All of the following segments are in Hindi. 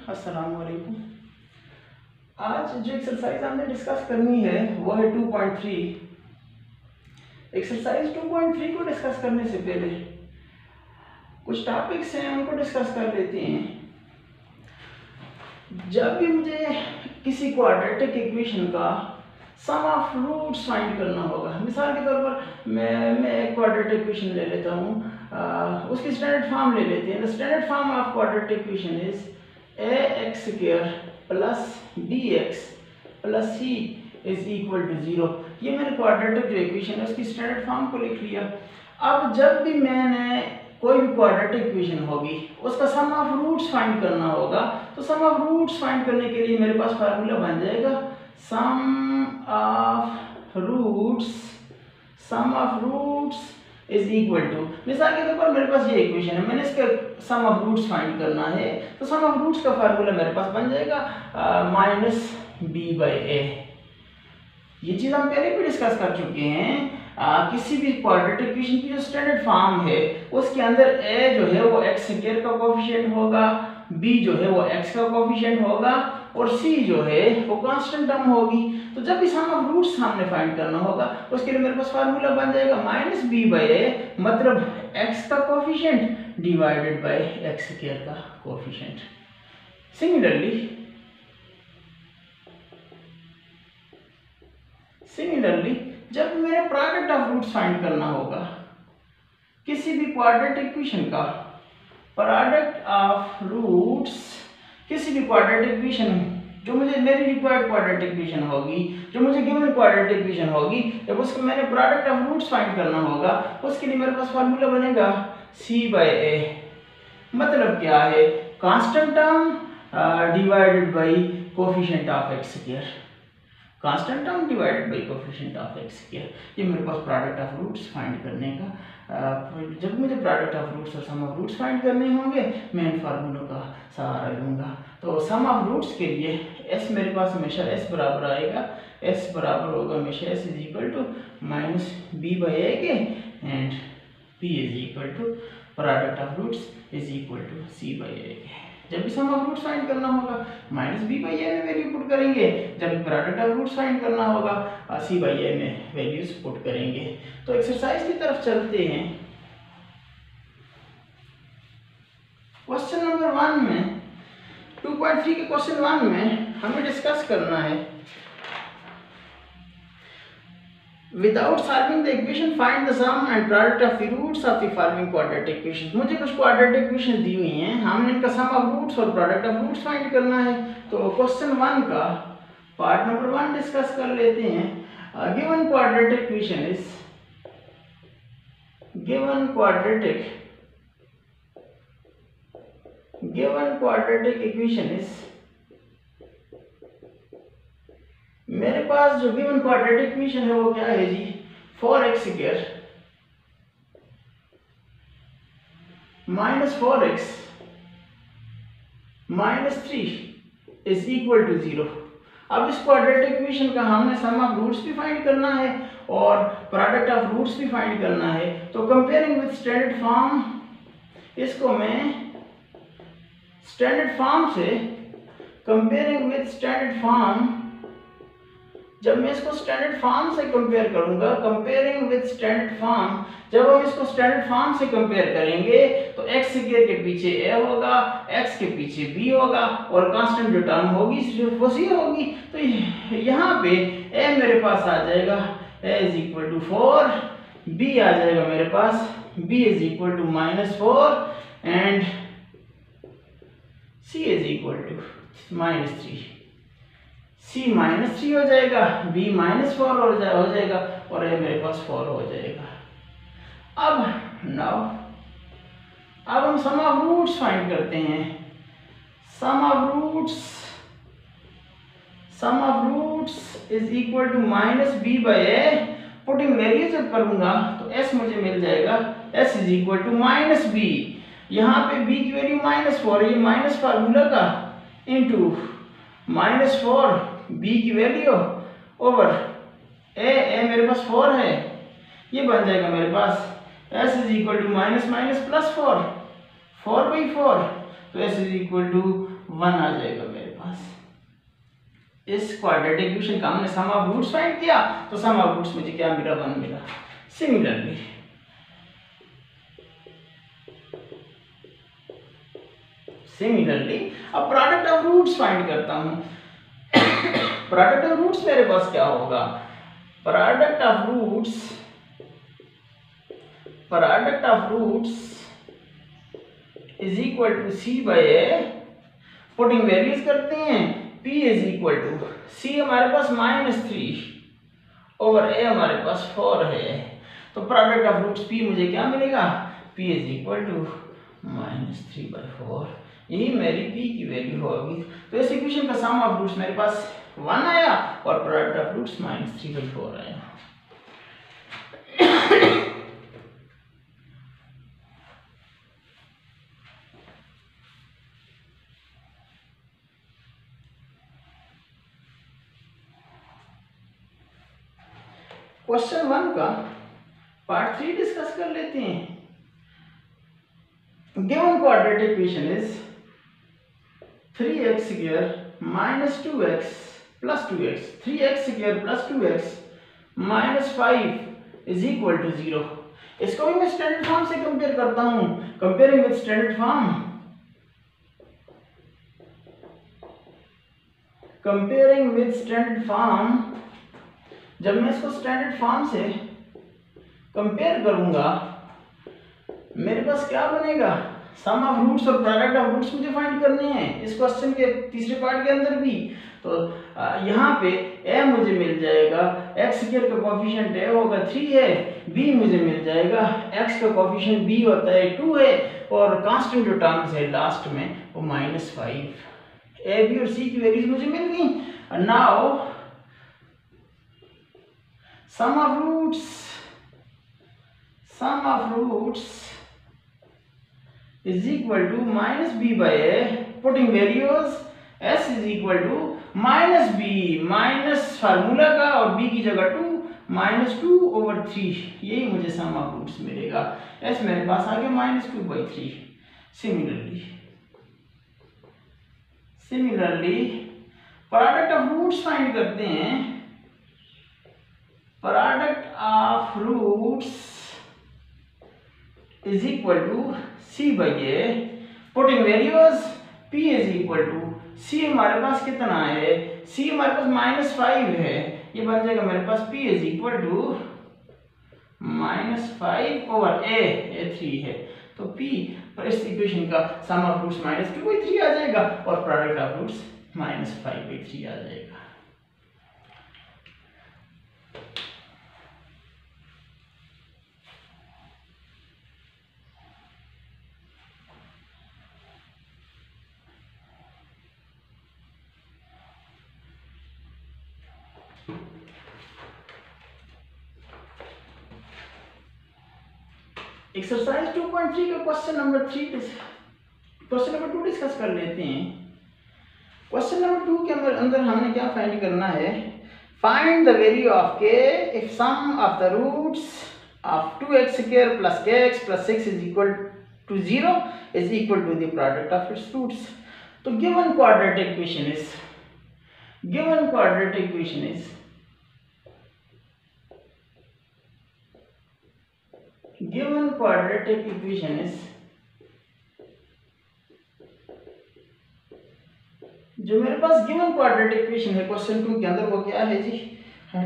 अस्सलाम वालेकुम। आज जो एक्सरसाइज हमने डिस्कस करनी है वो है 2.3। एक्सरसाइज 2.3 को डिस्कस करने से पहले कुछ टॉपिक्स हैं उनको डिस्कस कर लेते हैं। जब भी मुझे किसी क्वाड्रेटिक इक्वेशन का सम ऑफ रूट्स फाइंड करना होगा, मिसाल के तौर पर मैं एक क्वाड्रेटिक इक्वेशन ले लेता हूँ, उसकी स्टैंडर्ड फॉर्म ले लेते हैं। The standard form of quadratic equation is ax² plus bx plus c is equal to 0। ये मैंने क्वाड्रेटिक जो इक्वेशन है उसकी स्टैंडर्ड फॉर्म को लिख लिया। अब जब भी मैंने कोई भी क्वाड्रेटिक इक्वेशन होगी उसका सम ऑफ रूट्स फाइंड करना होगा, तो सम ऑफ रूट्स फाइंड करने के लिए मेरे पास फार्मूला बन जाएगा sum of roots is equal to, मिसाल के तौर पर मेरे पास ये इक्वेशन है, मैंने इसका सम ऑफ रूट्स फाइंड करना है, तो सम ऑफ रूट्स का फार्मूला मेरे पास बन जाएगा माइनस b/a। ये चीज़ हम पहले भी डिस्कस कर चुके हैं। किसी भी क्वाड्रेटिक इक्वेशन की जो स्टैंडर्ड फॉर्म है उसके अंदर a जो है वो x² का कोएफिशिएंट होगा, b जो है वो x का कोएफिशिएंट होगा और c जो है वो कांस्टेंट टर्म होगी। तो जब भी सम ऑफ रूट्स हमने फाइंड करना होगा उसके लिए मेरे पास फार्मूला बन जाएगा माइनस b/a, मतलब x का कोएफिशिएंट डिवाइडेड बाय x² का कोएफिशिएंट। सिमिलरली जब मेरे प्रोडक्ट ऑफ रूट्स फाइंड करना होगा किसी भी क्वाड्रेटिक इक्वेशन का, प्रोडक्ट ऑफ रूट्स किसी भी क्वाड्रेटिक इक्वेशन जो मुझे मेरी रिक्वायर्ड क्वाड्रेटिक इक्वेशन होगी, जो मुझे गिवन क्वाड्रेटिक इक्वेशन होगी, जब उसको मैंने प्रोडक्ट ऑफ रूट्स फाइंड करना होगा उसके लिए मेरे पास फार्मूला बनेगा c/a। मतलब क्या है, constant term divided by coefficient of x², constant term divided by coefficient of x²। ये मेरे पास प्रोडक्ट ऑफ रूट्स फाइंड करने का, जब मुझे प्रोडक्ट ऑफ रूट्स और सम ऑफ रूट्स फाइंड करने होंगे मैं इन फार्मूलों का सहारा लूँगा। तो सम ऑफ रूट्स के लिए s मेरे पास हमेशा s बराबर आएगा, s बराबर होगा हमेशा s is equal to minus b/a के and p is equal to product of roots is equal to c/a के। जब भी सम ऑफ रूट्स फाइंड करना होगा माइनस b/a में वैल्यू पुट करेंगे, जब भी प्रोडक्ट ऑफ रूट्स फाइंड करना होगा c/a में वैल्यूज पुट करेंगे। तो एक्सरसाइज की तरफ चलते हैं। क्वेश्चन नंबर 1 में 2.3 के क्वेश्चन 1 में हमें डिस्कस करना है without solving the equation find the sum and product of the roots of the following quadratic equations. मुझे कुछ क्वाड्रेटिक इक्वेशंस दी हुई हैं, हमने इनका सम ऑफ रूट्स और प्रोडक्ट ऑफ रूट्स फाइंड करना है। तो क्वेश्चन 1 का पार्ट नंबर 1 डिस्कस कर लेते हैं। Given quadratic equation is given quadratic equation is, मेरे पास जो गिवन क्वाड्रेटिक इक्वेशन है वो क्या है जी, 4x² minus 4x minus 3 is equal to 0। अब इस क्वाड्रेटिक इक्वेशन का हमने सम ऑफ रूट्स भी फाइंड करना है और प्रोडक्ट ऑफ रूट्स भी फाइंड करना है। तो कंपेयरिंग विद स्टैंडर्ड फॉर्म, इसको मैं स्टैंडर्ड फॉर्म से कंपेयरिंग विद स्टैंडर्ड फॉर्म, जब मैं इसको स्टैंडर्ड फॉर्म से कंपेयर करूंगा, कंपेयरिंग विद स्टैंडर्ड फॉर्म, जब हम इसको स्टैंडर्ड फॉर्म से कंपेयर करेंगे तो x² के पीछे a होगा, x के पीछे b होगा और कांस्टेंट जो टर्म होगी सिर्फ वो c होगी। तो यहाँ पे a मेरे पास आ जाएगा a is equal to 4, b आ जाएगा मेरे पास b is equal to -4 and c is equal to -3। c -3 हो जाएगा, b -4 हो जाएगा और a मेरे पास 4 हो जाएगा। अब हम सम ऑफ रूट्स फाइंड करते हैं। Sum of roots is equal to minus b/a। Putting value जब करूंगा तो s मुझे मिल जाएगा, s is equal to -b। यहाँ पे b की वैल्यू -4 है, ये माइनस फार्मूला का इंटू -4 b की वैल्यू ओवर a मेरे पास 4 है, ये बन जाएगा मेरे पास s is equal to minus plus 4 4/4, तो s इज इक्वल टू 1 आ जाएगा मेरे पास। इस क्वाड्रेटिक इक्वेशन का हमने सम ऑफ रूट्स फाइंड किया तो सम ऑफ रूट्स मुझे क्या मिला, 1 मिला। सिमिलरली अब प्रोडक्ट ऑफ रूट्स फाइंड करता हूं। प्रोडक्ट ऑफ रूट्स मेरे पास क्या होगा, product of roots is equal to c by a, putting values करते हैं, p is equal to c हमारे पास -3 ओवर a हमारे पास 4 है, तो प्रोडक्ट ऑफ रूट्स p मुझे क्या मिलेगा, p इज इक्वल टू -3/4, यही मेरी p की वैल्यू होगी। तो इस इक्वेशन का सम ऑफ रूट्स मेरे पास 1 आया और प्रोडक्ट ऑफ रूट्स -3/4 आया। क्वेश्चन 1 का पार्ट 3 डिस्कस कर लेते हैं। Given quadratic equation is 3x square minus 2x plus 2x, 3x square plus 2x minus 5 is equal to 0। इसको भी मैं स्टैंडर्ड फॉर्म से कंपेयर करता हूं। कंपेयरिंग विद स्टैंडर्ड फॉर्म, जब मैं इसको स्टैंडर्ड फॉर्म से कंपेयर करूंगा मेरे पास क्या बनेगा, सम ऑफ रूट्स और प्रोडक्ट ऑफ रूट्स मुझे फाइंड करने हैं इस क्वेश्चन के तीसरे पार्ट के अंदर भी। तो यहाँ पे a मुझे मिल जाएगा, x स्क्वायर का कोएफिशिएंट a होगा 3 है, b मुझे मिल जाएगा, x का कोएफिशिएंट b होता है 2 है, और कांस्टेंट जो टर्म्स है लास्ट में वो -5। a b और c की वैल्यूज मुझे मिल गई। Now sum of roots is equal to -b by a, putting values s is equal to -b minus formula का और b की जगह 2 -2/3, यही मुझे sum of roots मिलेगा। s मेरे पास आ गया -2/3। Similarly product of roots find करते हैं। Product of roots is equal to c by a, putting values p is equal to c हमारे पास कितना है, c हमारे पास -5 है, ये बन जाएगा मेरे पास p is equal to -5/a, ये 3 है, तो p पर इस इक्वेशन का सम ऑफ रूट्स -2/3 आ जाएगा और प्रोडक्ट ऑफ रूट्स -5/3 आ जाएगा। एक्सरसाइज 2.3 का क्वेश्चन नंबर 2 डिस्कस कर लेते हैं। क्वेश्चन नंबर 2 के अंदर हमने क्या फाइंड करना है, find the value of k if sum of the roots of 2x square plus kx plus 6 is equal to 0 is equal to the product of its roots. तो गिवन क्वाड्रेटिक इक्वेशन इज जो मेरे पास गिवन क्वाड्रेटिक इक्वेशन है क्वेश्चन 2 के अंदर वो क्या है जी,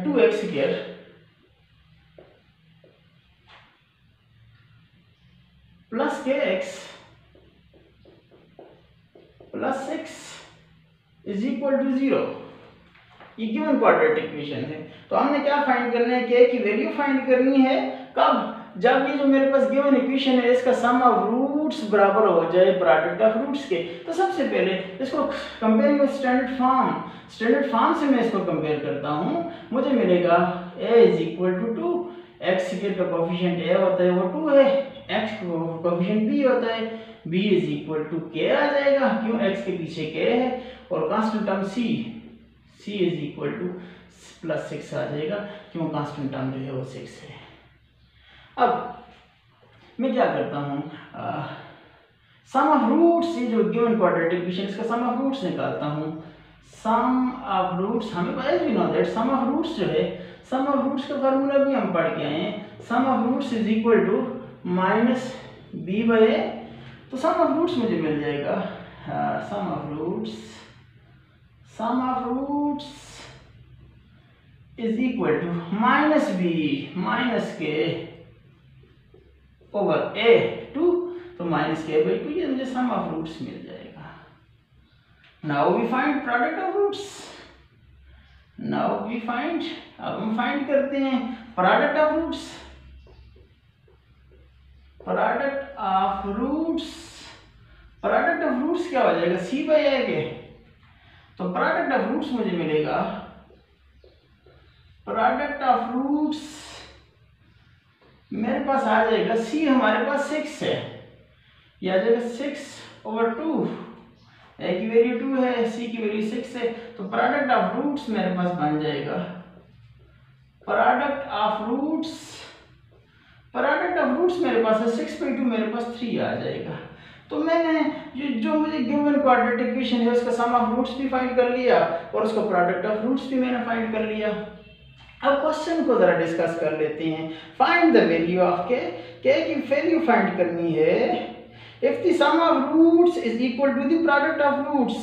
2x square plus kx plus 6 is equal to 0, ये गिवन क्वाड्रेटिक इक्वेशन है। तो हमने क्या फाइंड करना है, k की वैल्यू फाइंड करनी है। कब, जब ये जो मेरे पास गिवन इक्वेशन है इसका सम ऑफ रूट्स बराबर हो जाए प्रोडक्ट ऑफ रूट्स के। तो सबसे पहले इसको कंपेयरिंग विद स्टैंडर्ड फॉर्म से मैं इसको कंपेयर करता हूँ, मुझे मिलेगा a is equal to 2, x square का कोएफिशिएंट a होता है वो 2 है, x का कोएफिशिएंट b होता है, b is equal to k आ जाएगा, क्यों x के पीछे k है, और constant term c is equal to plus 6 आ जाएगा, क्यों कांस्टेंट टर्म जो है वो 6 है। अब मैं क्या करता हूँ, सम ऑफ रूट्स, ये जो गिवन क्वाड्रेटिक इक्वेशन इसका सम ऑफ रूट्स निकालता हूँ। सम ऑफ रूट्स हमें पता है, we know that sum of roots जो है, सम ऑफ रूट्स का फार्मूला भी हम पढ़ के आए हैं। Sum of roots is equal to minus B by A. तो सम ऑफ रूट्स मुझे मिल जाएगा, sum of roots is equal to minus B minus K over A two, तो माइनस के बाई टू, ये मुझे सम ऑफ रूट्स मिल जाएगा। Now we find product of roots. अब हम फाइंड करते हैं product of roots. Product of roots क्या हो जाएगा, सी बाई ए के। तो प्रोडक्ट ऑफ रूट्स मुझे मिलेगा, प्रोडक्ट ऑफ रूट्स मेरे पास आ जाएगा, सी हमारे पास 6 है, यह आ जाएगा 6/2। ए की वैल्यू 2 है, सी की वैल्यू 6 है, तो प्रोडक्ट ऑफ रूट्स मेरे पास बन जाएगा, प्रोडक्ट ऑफ रूट्स मेरे पास है 6/2, मेरे पास 3 आ जाएगा। तो मैंने जो मुझे गिवन क्वाड्रेटिक इक्वेशन है उसका सम ऑफ रूट्स भी फाइंड कर लिया और उसका प्रोडक्ट ऑफ रूट्स भी मैंने फाइंड कर लिया। अब क्वेश्चन को जरा डिस्कस कर लेते हैं। फाइंड द वैल्यू ऑफ के की वैल्यू फाइंड करनी है। If the sum of roots is equal to the product of roots.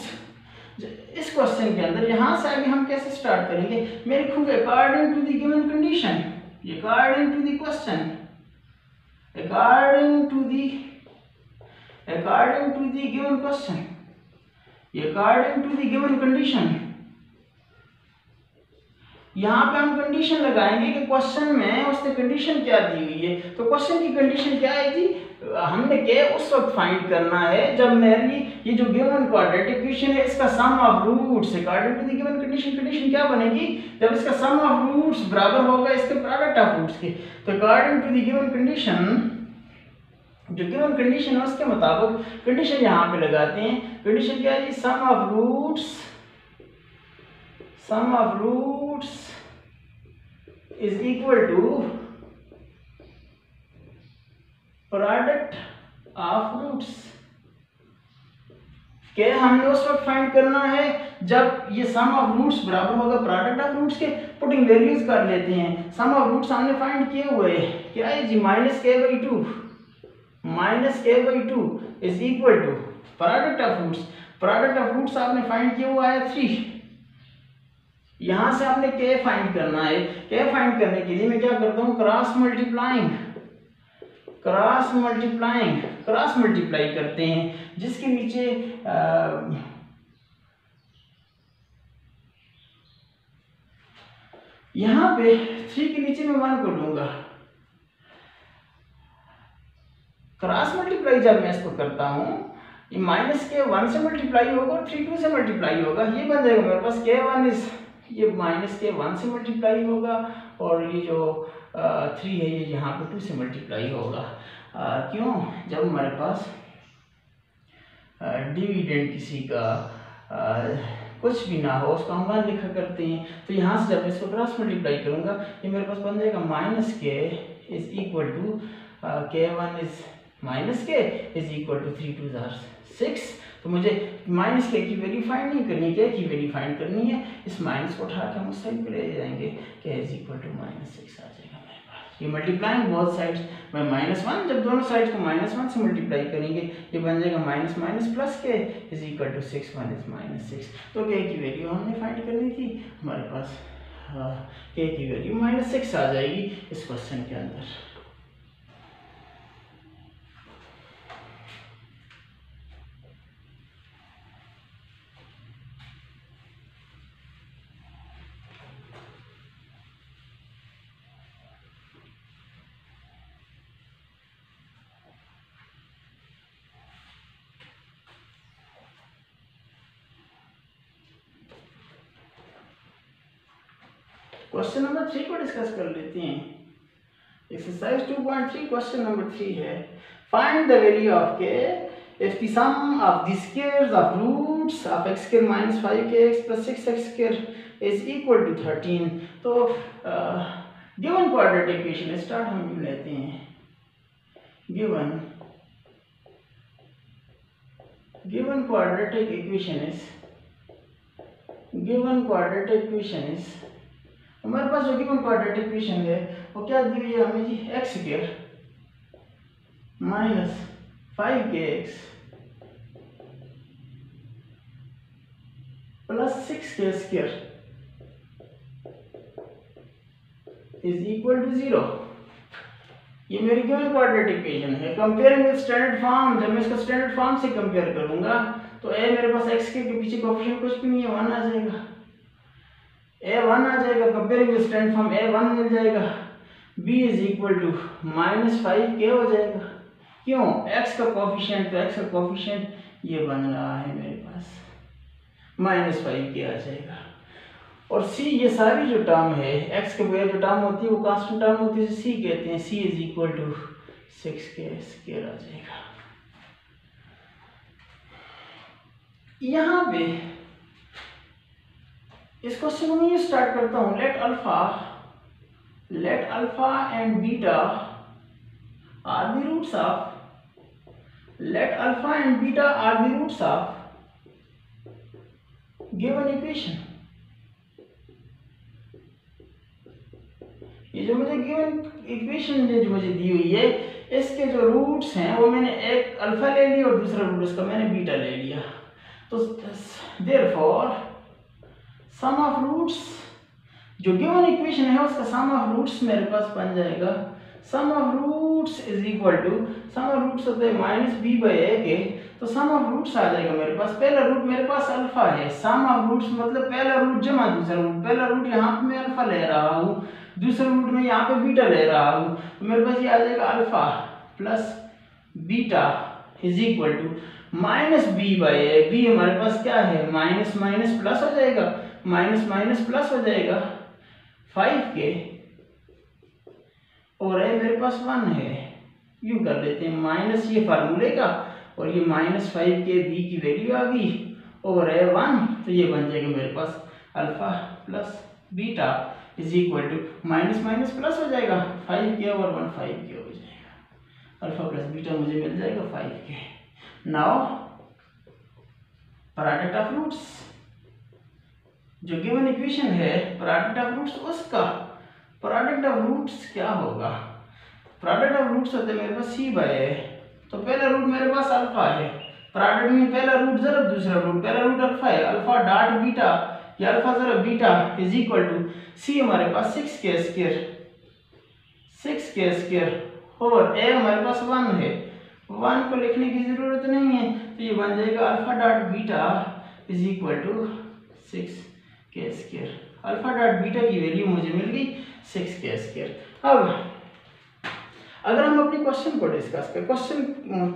इस क्वेश्चन के अंदर यहां से आगे हम कैसे स्टार्ट करेंगे, मैं लिखूंगा according to the given condition, according to the question, according to the given question, according to the given condition. यहाँ पे हम कंडीशन लगाएंगे कि क्वेश्चन में उसने कंडीशन क्या दी हुई है। तो क्वेश्चन की कंडीशन क्या है जी, हमने के उस वक्त फाइंड करना है जब मेरी ये जो गिवन क्वाड्रेटिक इक्वेशन है इसका sum of roots according to the given condition क्या बनेगी, जब इसका सम ऑफ रूट्स बराबर होगा इसके प्रोडक्ट ऑफ रूट्स के। तो according to the given condition, जो गिवन कंडीशन है उसके मुताबिक कंडीशन यहाँ पे लगाते हैं। कंडीशन क्या है जी, sum of roots is equal to product of roots. के हमने उस वक्त फाइंड करना है जब ये सम ऑफ रूट्स बराबर होगा प्रोडक्ट ऑफ रूट्स के। पुटिंग वैल्यूज कर लेते हैं। सम ऑफ रूट्स हमने फाइंड किए हुए क्या है जी, -k/2 is equal to product of roots. Product of roots आपने फाइंड किया हुआ है 3। यहां से आपने के फाइंड करना है। के फाइंड करने के लिए मैं क्या करता हूं, क्रॉस मल्टीप्लाई करते हैं, जिसके नीचे यहां पे 3 के नीचे मैं 1 को लूंगा। क्रॉस मल्टीप्लाई जब मैं इसको करता हूं, ये -k1 से मल्टीप्लाई होगा और 3 2 से मल्टीप्लाई होगा। ये बन जाएगा मेरे पास k1 इज, ये -k1 से मल्टीप्लाई होगा और ये जो 3 है ये यहाँ पे 2 से मल्टीप्लाई होगा। क्यों, जब हमारे पास डिविडेंड किसी का कुछ भी ना हो उसका हम 1 लिखा करते हैं। तो यहाँ से जब इसको क्रॉस मल्टीप्लाई करूँगा ये मेरे पास बन जाएगा -k is equal to k1 is -k is equal to 3 2 6। तो मुझे -k की वैल्यू फाइंड नहीं करनी, k की वैल्यू फाइंड करनी है। इस माइनस को उठा के हम उस साइड पे ले जाएंगे, k इज इक्वल टू -6 आ जाएगा मेरे पास। ये मल्टीप्लाइंग बोथ साइड्स बाय -1, जब दोनों साइड्स को -1 से मल्टीप्लाई करेंगे ये बन जाएगा --- plus k is equal to 6 1 is -6। तो k की वैल्यू हमने फाइंड करनी थी, हमारे पास k की वैल्यू -6 आ जाएगी इस क्वेश्चन के अंदर। क्वेश्चन नंबर 3 को डिस्कस कर लेते हैं। एक्सरसाइज 2.3 क्वेश्चन नंबर 3 है, find the value of k if the sum of the squares of roots of x² - 5kx + 6x² is equal to 13। तो गिवन क्वाड्रेटिक इक्वेशन स्टार्ट हम लेते हैं। Given given quadratic equation is हमारे पास जो गिवन क्वाड्रेटिक इक्वेशन है वो क्या दी हुई है हमें जी, X square minus 5kx plus 6k square is equal to 0। ये मेरी गिवन क्वाड्रेटिक इक्वेशन है। कंपेयरिंग विद स्टैंडर्ड फॉर्म, जब मैं इसको स्टैंडर्ड फॉर्म से कंपेयर करूंगा तो ए मेरे पास एक्स के पीछे कोएफिशिएंट कुछ भी नहीं है, 1 आ जाएगा, a1 आ जाएगा। Comparing with standard form a1 मिल जाएगा, b is equal to -5k हो जाएगा। क्यों? x का कोएफिशिएंट, तो x का कोएफिशिएंट ये बन रहा है मेरे पास, -5k आ जाएगा। और c ये सारी जो टर्म है, x के बगैर जो टर्म होती है वो कांस्टेंट टर्म होती है, c कहते हैं, c is equal to 6k square आ जाएगा। यहाँ पे इस क्वेश्चन को मैं स्टार्ट करता हूं, let alpha and beta are the roots of, let alpha and beta are the roots of given equation. ये जो मुझे गिवन इक्वेशन जो मुझे दी हुई है, इसके जो रूट्स हैं वो मैंने एक अल्फा ले लिया और दूसरा रूट उसका मैंने बीटा ले लिया। तो देयरफॉर सम ऑफ रूट्स, जो गिवन इक्वेशन है उसका सम ऑफ रूट्स मेरे पास बन जाएगा, sum of roots is equal to, sum of roots होते हैं -b/a, तो सम ऑफ रूट्स आ जाएगा मेरे पास। पहला रूट मेरे पास अल्फा है, सम ऑफ रूट्स मतलब पहला रूट जमा दूसरा रूट, पहला रूट यहाँ पे मैं अल्फा ले रहा हूँ, दूसरा रूट में यहाँ पे बीटा ले रहा हूँ, तो मेरे पास ये आ जाएगा alpha plus beta is equal to -b/a। b हमारे पास क्या है, माइनस माइनस प्लस हो जाएगा, माइनस माइनस प्लस हो जाएगा 5k, और ए मेरे पास 1 है, यूं कर लेते हैं, माइनस ये फार्मूले का और ये -5k b की वैल्यू आ गई और ए 1, तो ये बन जाएगा मेरे पास alpha plus beta is equal to minus minus plus हो जाएगा, 5k और 1 5k हो जाएगा, अल्फा प्लस बीटा मुझे मिल जाएगा 5k। Now product of roots, जो गिवन इक्वेशन है प्रोडक्ट ऑफ रूट्स, उसका प्रोडक्ट ऑफ रूट्स क्या होगा? प्रोडक्ट ऑफ रूट्स होते हैं मेरे पास c/a, तो पहला रूट मेरे पास अल्फा है, प्रोडक्ट में पहला रूट जरा दूसरा रूट, पहला रूट अल्फा है, अल्फा डॉट बीटा या अल्फा जरा beta is equal to c हमारे पास 6k स्क्वायर और a हमारे पास 1 है, 1 को लिखने की जरूरत नहीं है, तो ये बन जाएगा alpha dot beta is equal to 6k square. Alpha dot beta की वैल्यू मुझे मिल गई 6k स्क्वायर। अब अगर हम अपने क्वेश्चन को डिस्कस करें, क्वेश्चन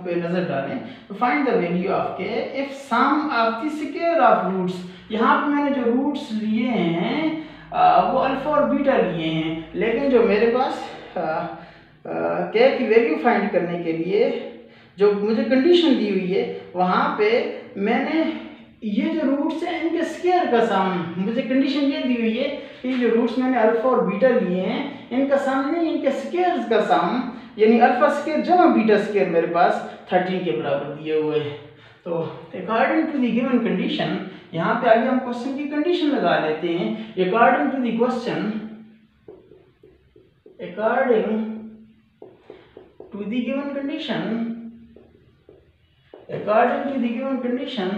पे नजर डालें, तो find the value of k if sum of the square of roots. यहाँ पे मैंने जो रूट्स लिए हैं वो अल्फा और बीटा लिए हैं, लेकिन जो मेरे पास के की वैल्यू फाइंड करने के लिए जो मुझे कंडीशन दी हुई है, वहाँ पे मैंने ये जो रूट्स हैं इनके स्क्वायर का सम, मुझे कंडीशन ये दी हुई है कि जो रूट्स मैंने अल्फा और बीटा लिए हैं इनका सम नहीं, इनके स्क्वायर्स का सम, यानी अल्फा स्क्वायर जमा बीटा स्क्वायर मेरे पास 13 के बराबर दिए हुए हैं। तो according to the given condition, यहाँ पे आगे हम क्वेश्चन की कंडीशन लगा लेते हैं। According to the question, according to the given condition, according to the given condition,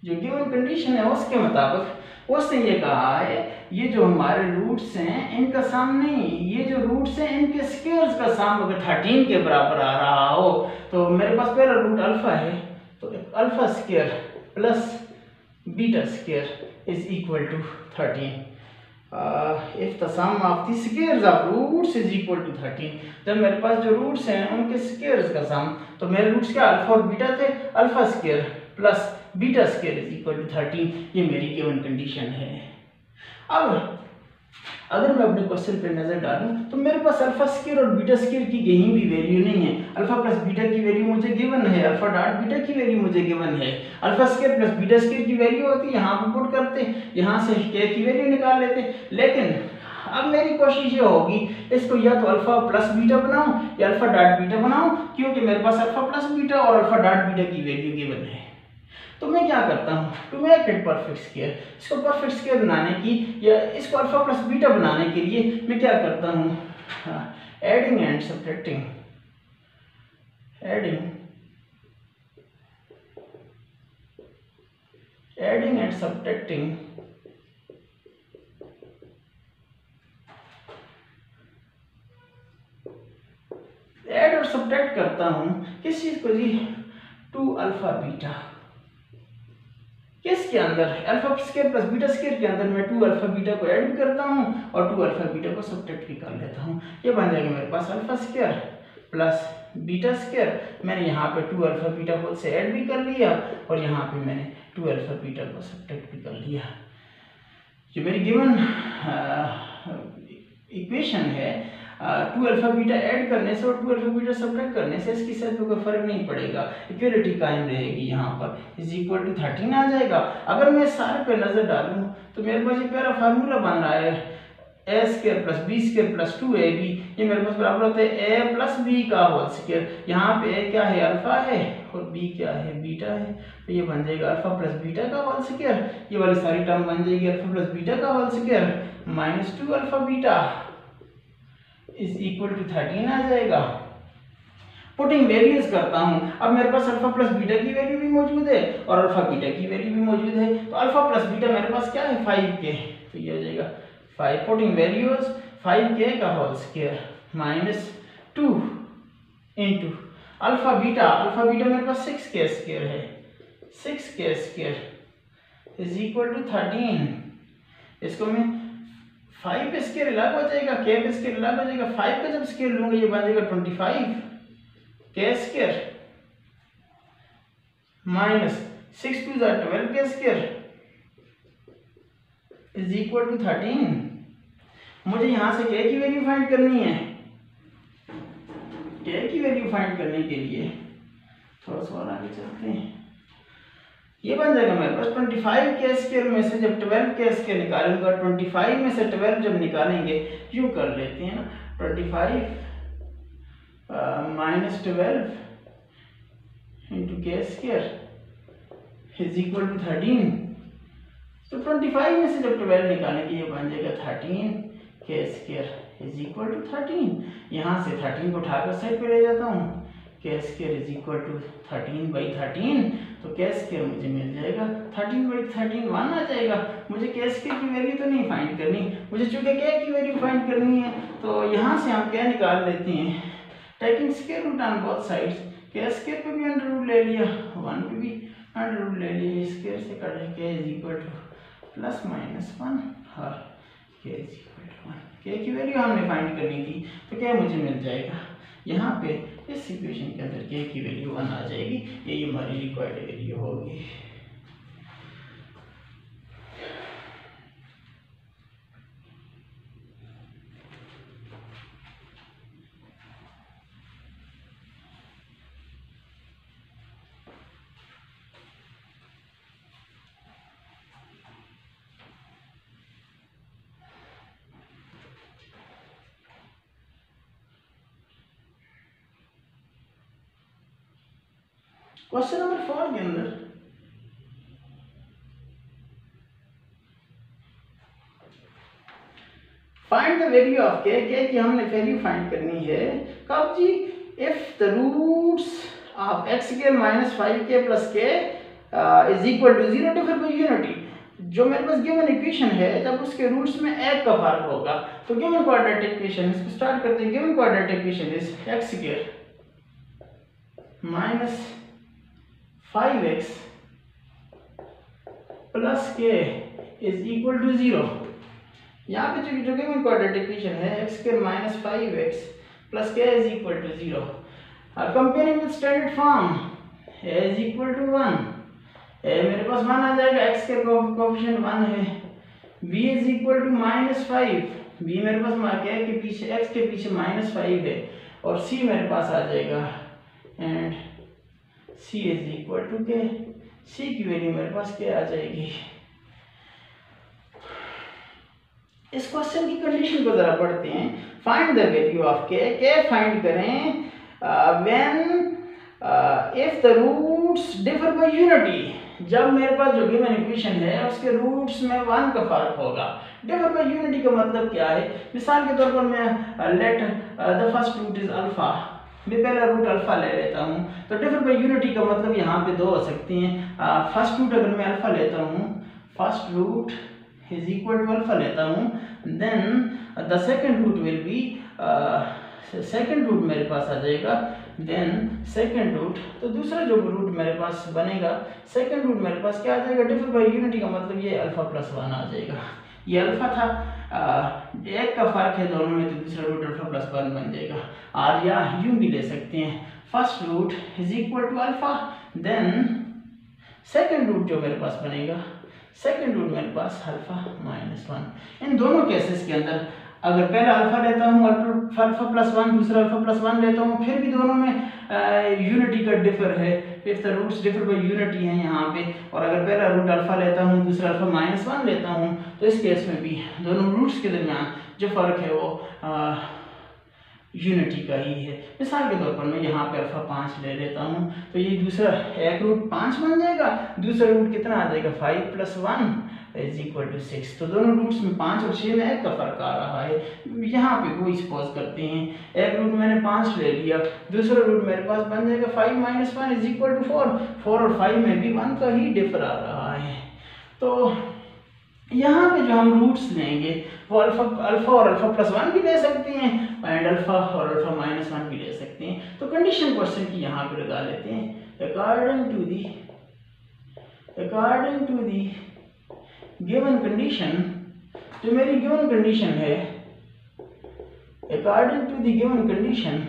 जो गिवन कंडीशन है उसके मुताबिक उसने ये कहा है ये जो हमारे रूट्स हैं इनका सम नहीं, ये जो रूट्स हैं इनके स्क्वायर्स का सम अगर 13 के बराबर आ रहा हो, तो मेरे पास पहला रूट अल्फा है, तो alpha square plus beta square is equal to 13। If the sum of the squares of roots is equal to 13, जब मेरे पास जो रूट्स हैं उनके स्क्वायर्स का सम, तो मेरे रूट्स क्या अल्फा और बीटा थे, alpha square plus beta square is equal to 13, ये मेरी गिवन कंडीशन है। अब अगर मैं अपने क्वेश्चन पे नजर डालूं तो मेरे पास अल्फा स्क्वायर और बीटा स्क्वायर की कहीं भी वैल्यू नहीं है, अल्फा प्लस बीटा की वैल्यू मुझे गिवन है, अल्फा डॉट बीटा की वैल्यू मुझे गिवन है, alpha square plus beta square की वैल्यू होती है यहाँ पे पुट करते, यहाँ से के की वैल्यू निकाल लेते, लेकिन अब मेरी कोशिश ये होगी इसको या तो अल्फा प्लस बीटा बनाऊं या अल्फा डॉट बीटा बनाऊं, क्योंकि मेरे पास अल्फा प्लस बीटा और अल्फा डॉट बीटा की वैल्यू गिवन है। तो मैं क्या करता हूँ, to make it perfect square, इसको परफेक्ट स्क्वायर बनाने की या इसको अल्फा प्लस बीटा बनाने के लिए मैं क्या करता हूँ, adding and subtracting, adding and subtracting add और सब्ट्रैक्ट करता हूँ किस चीज को जी, टू अल्फा बीटा, किसके अंदर alpha square plus beta square के अंदर मैं टू अल्फा बीटा को ऐड भी करता हूँ और टू अल्फा बीटा को सब्ट्रैक्ट भी कर लेता हूँ। ये बन जाएगा मेरे पास alpha square plus beta square, मैंने यहाँ पे टू अल्फा बीटा को से ऐड भी कर लिया और यहाँ पे मैंने टू अल्फा बीटा को सब्ट्रैक्ट भी कर लिया। जो मेरी गिवन इक्वेशन है, टू अल्फा बीटा ऐड करने से और टू अल्फा बीटा सब्ट्रैक्ट करने से इसकी साइज में कोई फर्क नहीं पड़ेगा, इक्वलिटी कायम रहेगी। यहाँ पर इज इक्वल टू 13 आ जाएगा। अगर मैं सारे पे नजर डालूं तो मेरे पास ये प्यारा फार्मूला बन रहा है, A square plus B square plus 2ab, ये मेरे पास बराबर होता है ए प्लस बी का होल स्क्वायर। यहाँ पे ए क्या है, अल्फा है और बी क्या है, बीटा है, तो ये बन जाएगा अल्फा प्लस बीटा का होल स्क्वायर। ये वाली सारी टर्म बन जाएगी अल्फा प्लस बीटा का whole square minus 2 alpha beta is equal to 13 आ जाएगा। पुटिंग वैल्यूज करता हूँ, अब मेरे पास अल्फा प्लस बीटा की वैल्यू भी मौजूद है और अल्फा बीटा की वैल्यू भी मौजूद है। तो अल्फा प्लस बीटा मेरे पास क्या है, 5k, तो ये हो जाएगा 5, पुटिंग वैल्यूज 5k का whole square minus 2 into alpha beta मेरे पास 6k स्क्वायर है, 6k square is equal to 13। इसको मैं 5 पे स्क्वायर अलग हो जाएगा, k पे स्क्वायर अलग हो जाएगा, 5 पे जब स्क्वायर लूंगा ये बन जाएगा 25 k square minus 6 2 12 k square is equal to 13। मुझे यहां से k की वैल्यू फाइंड करनी है। k की वैल्यू फाइंड करने के लिए थोड़ा सा और आगे चलते हैं। ये बन जाएगा मेरे पास 25 k स्क्वायर में से जब 12 k स्क्वायर निकालूंगा, 25 में से 12 जब निकालेंगे यूं कर लेते हैं ना, 25 minus 12 into k square is equal to 13। तो 25 में से जब 12 निकालेंगे ये बन जाएगा 13 k square is equal to 13। यहाँ से 13 को उठाकर साइड पे ले जाता हूँ, k square is equal to 13/13, तो k स्क्वायर मुझे मिल जाएगा 13/13 1 आ जाएगा। मुझे k स्क्वायर की वैल्यू तो नहीं फाइंड करनी, मुझे चूंकि k की वैल्यू फाइंड करनी है तो यहाँ से हम क्या निकाल लेते हैं, taking square root on both sides, k square पे भी अंडर रूट ले लिया, 1 पे भी अंडर रूट ले लिया, स्क्वायर से cut k is equal to plus minus 1 और k is equal to 1। k की वैल्यू हमने फाइंड करनी थी तो क्या मुझे मिल जाएगा, यहाँ पे इस इक्वेशन के अंदर k की वैल्यू 1 आ जाएगी, यही हमारी रिक्वायर्ड वैल्यू होगी। क्वेश्चन नंबर 4 के अंदर find the value of k, k की हमने वैल्यू फाइंड करनी है कब जी, if the roots of x square minus 5k plus k is equal to 0 differ by unity. जो मेरे पास गिवन इक्वेशन है जब उसके रूट्स में एक का फर्क होगा, तो गिवन क्वाड्रेटिक इक्वेशन, इसको स्टार्ट करते हैं। Given quadratic equation is x square minus 5x plus k is equal to 0। यहाँ पे जो गिवन क्वाड्रेटिक इक्वेशन है x square minus 5x plus k is equal to 0, comparing with standard form a is equal to 1, a मेरे पास 1 आ जाएगा, x के कोएफिशिएंट 1 है, b is equal to minus 5, b मेरे पास k के पीछे x के पीछे माइनस 5 है और c मेरे पास आ जाएगा and c is equal to k, c की वैल्यू मेरे पास क्या आ जाएगी, इस क्वेश्चन की कंडीशन को जरा पढ़ते हैं। Find the value of k find करें when if the roots differ by unity. जब मेरे पास जो गिवन इक्वेशन है उसके रूट्स में 1 का फर्क होगा। डिफर बाय यूनिटी का मतलब क्या है? मिसाल के तौर पर मैं let the first root is alpha, मैं पहला रूट अल्फा ले लेता हूँ। तो डिफर बाय यूनिटी का मतलब यहाँ पे दो हो सकती हैं। फर्स्ट रूट अगर मैं अल्फा लेता हूँ, first root is equal to alpha लेता हूँ, then the second root will be second root मेरे पास आ जाएगा, देन सेकंड रूट। तो दूसरा जो रूट मेरे पास बनेगा, सेकंड रूट मेरे पास क्या आ जाएगा? डिफर बाय यूनिटी का मतलब ये अल्फा प्लस 1 आ जाएगा। ये अल्फा था, एक का फर्क है दोनों में, तो दूसरा रूट अल्फा प्लस 1 बन जाएगा। और या यूं भी ले सकते हैं, first root is equal to alpha, then second root जो मेरे पास बनेगा, सेकंड रूट मेरे पास अल्फा माइनस 1। इन दोनों केसेस के अंदर अगर पहला अल्फा लेता हूँ अल्फा प्लस 1, दूसरा अल्फा प्लस 1 लेता हूँ, फिर भी दोनों में यूनिटी का डिफर है, if the roots differ by unity है यहाँ पे। और अगर पहला रूट अल्फा लेता हूँ, दूसरा अल्फा माइनस 1 लेता हूँ, तो इस केस में भी दोनों रूट्स के दरमियान जो फर्क है वो यूनिटी का ही है। मिसाल के तौर पर मैं यहाँ पे अल्फा 5 ले लेता हूँ, तो ये दूसरा एक रूट 5 बन जाएगा, दूसरा रूट कितना आ जाएगा? 5 प्लस 1 इज इक्वल टू 6। तो दोनों रूट्स में 5 और 6 में 1 का फर्क आ रहा है। यहाँ पे कोई सपोज करते हैं, एक रूट मैंने 5 ले लिया, दूसरा रूट मेरे पास बन जाएगा 5 माइनस 1 इज इक्वल टू 4। 4 और 5 में भी 1 का ही डिफर आ रहा है। तो यहाँ पे जो हम रूट्स लेंगे वो अल्फा और अल्फा प्लस 1 भी ले सकते हैं, एंड अल्फा और अल्फा माइनस 1 भी ले सकते हैं। तो कंडीशन क्वेश्चन की यहाँ पे लगा लेते हैं, according to the given condition. जो मेरी गिवन कंडीशन है, according to the given condition,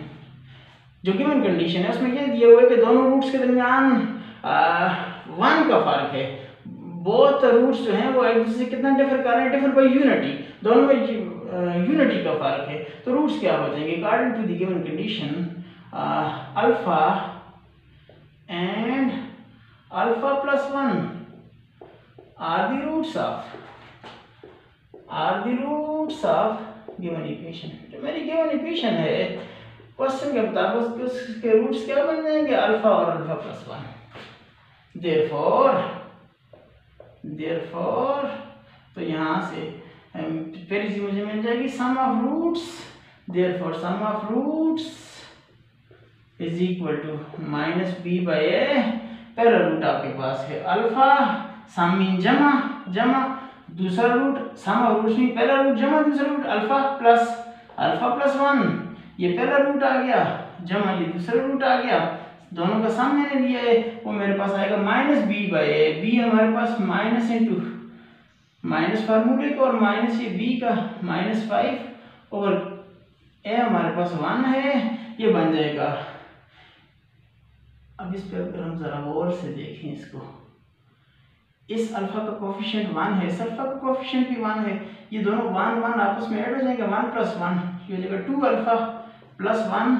जो गिवन कंडीशन है उसमें ये दिया हुआ है कि दोनों रूट्स के दरमियान 1 का फर्क है। बोथ रूट्स जो हैं वो एक दूसरे से कितना डिफर कर रहे हैं? डिफर बाय यूनिटी, दोनों में यूनिटी का फर्क है। तो रूट्स क्या हो जाएंगे? According to the given condition, alpha and alpha plus 1 are the roots of given equation. जो मेरी गिवन इक्वेशन है क्वेश्चन के मुताबिक उसके रूट्स क्या बन जाएंगे? अल्फा और अल्फा प्लस 1। देयरफॉर तो यहाँ से पहली चीज मुझे मिल जाएगी sum of roots. Therefore sum of roots is equal to minus b by a. पहला रूट आपके पास है अल्फा, सम मीन जमा, दूसरा रूट सम ऑफ रूट्स में पहला रूट जमा दूसरा रूट अल्फा प्लस 1। ये पहला रूट आ गया जमा ये दूसरा रूट आ गया, दोनों का सम मैंने लिया है, वो मेरे पास आएगा minus b by A. B हमारे पास माइनस इंटू माइनस फार्मूले को, और माइनस ये बी का -5 और ए हमारे पास 1 है, ये बन जाएगा। अब इस पे अगर हम जरा गौर से देखें इसको, इस अल्फा का कोफिशिएंट 1 है, इस अल्फा का कोफिशिएंट भी 1 है, ये दोनों 1 आपस में ऐड हो जाएंगे, 1 प्लस 1 ये हो जाएगा 2 अल्फा प्लस 1,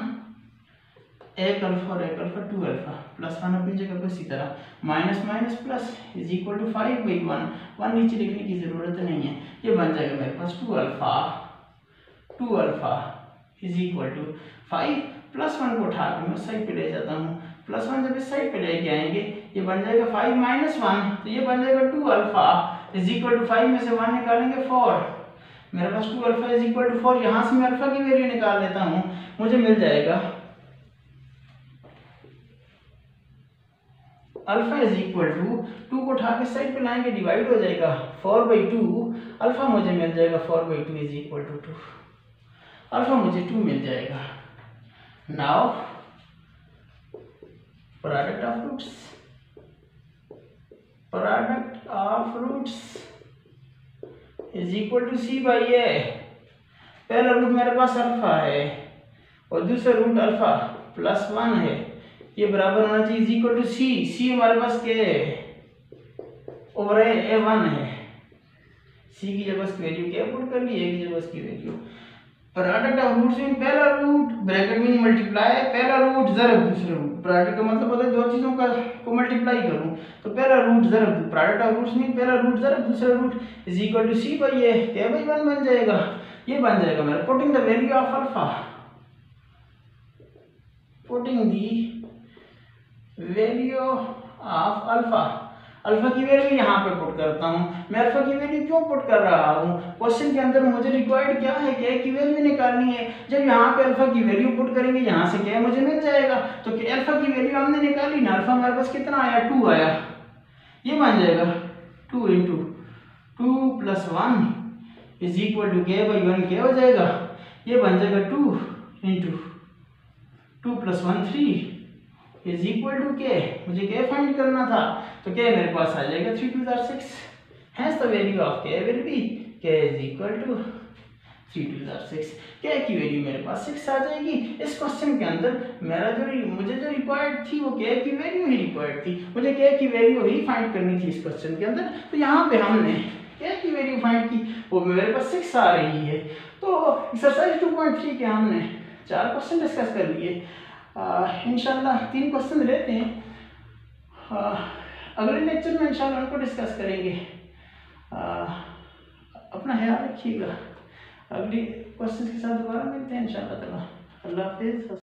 एक अल्फा और एक अल्फा 2 अल्फा प्लस 1 अपनी जगह पर इसी तरह minus minus plus is equal to 5 by 1 नीचे लिखने की जरूरत नहीं है, ये बन जाएगा मेरे पास 2 alpha is equal to 5 plus 1 को उठा कर मैं उस साइड पे ले जाता हूँ, प्लस 1 जब इस साइड पे लेके आएंगे ये बन जाएगा 5 माइनस 1, तो ये बन जाएगा 2 अल्फा इज इक्वल टू 5 में से 1 निकालेंगे 4, मेरे पास 2 अल्फा इज इक्वल टू 4। यहाँ से मैं अल्फा की वैल्यू निकाल लेता हूँ, मुझे मिल जाएगा अल्फा इज इक्वल टू 2 को उठा के साइड पे लाएंगे डिवाइड हो जाएगा 4/2, अल्फा मुझे मिल जाएगा 4/2 इज इक्वल टू 2, अल्फा मुझे 2 मिल जाएगा। Now product of roots is equal to c by a. पहला रूट मेरे पास अल्फा है और दूसरा रूट अल्फा प्लस 1 है, ये बराबर होना चाहिए इज इक्वल टू सी हमारे पास के ओवर ए 1 है, सी की जगह उसकी वैल्यू क्या पुट कर ली, ए की जगह उसकी value product of roots mean पहला रूट ब्रैकेट मीन मल्टीप्लाई, पहला रूट ज़रब दूसरा रूट, प्रोडक्ट का मतलब होता है दो चीज़ों का को मल्टीप्लाई करूं, तो पहला रूट ज़रब, प्रोडक्ट ऑफ रूट्स मीन पहला रूट ज़रब दूसरा root is equal to c by a, क्या बाई 1 बन जाएगा, ये बन जाएगा मेरा putting the value of alpha, putting the value of alpha, alpha की वैल्यू यहाँ पे पुट करता हूँ। मैं अल्फा की वैल्यू क्यों पुट कर रहा हूँ, क्वेश्चन के अंदर मुझे रिक्वायर्ड क्या है, क्या की वैल्यू निकालनी है। जब यहाँ पे अल्फा की वैल्यू पुट करेंगे यहाँ से क्या मुझे मिल जाएगा, तो अल्फा की वैल्यू हमने निकाली ना, अल्फा हमारे पास कितना आया 2 आया, ये बन जाएगा 2 into 2 plus 1 is equal to के बाई 1 क्या हो जाएगा, ये बन जाएगा 2 into 2 plus 1 3 is equal to के, मुझे के फाइंड करना था, तो के मेरे पास आ जाएगा 3 2 6, हैज द वैल्यू ऑफ के विल बी के इज इक्वल टू 3 2 6, के की वैल्यू मेरे पास 6 आ जाएगी। इस क्वेश्चन के अंदर मेरा मुझे जो रिक्वायर्ड थी वो के की वैल्यू ही रिक्वायर्ड थी, मुझे के की वैल्यू ही फाइंड करनी थी इस क्वेश्चन के अंदर, तो यहाँ पे हमने के की वैल्यू फाइंड की, वो मेरे पास 6 आ रही है। तो एक्सरसाइज 2.3 के हमने 4 क्वेश्चन डिस्कस कर लिए, इंशाल्लाह 3 क्वेश्चन रहते हैं, अगले लेक्चर में इंशाल्लाह उनको डिस्कस करेंगे। अपना ख्याल रखिएगा, अगली क्वेश्चन के साथ दोबारा मिलते हैं इंशाल्लाह ताला। अल्लाह हाफिज़।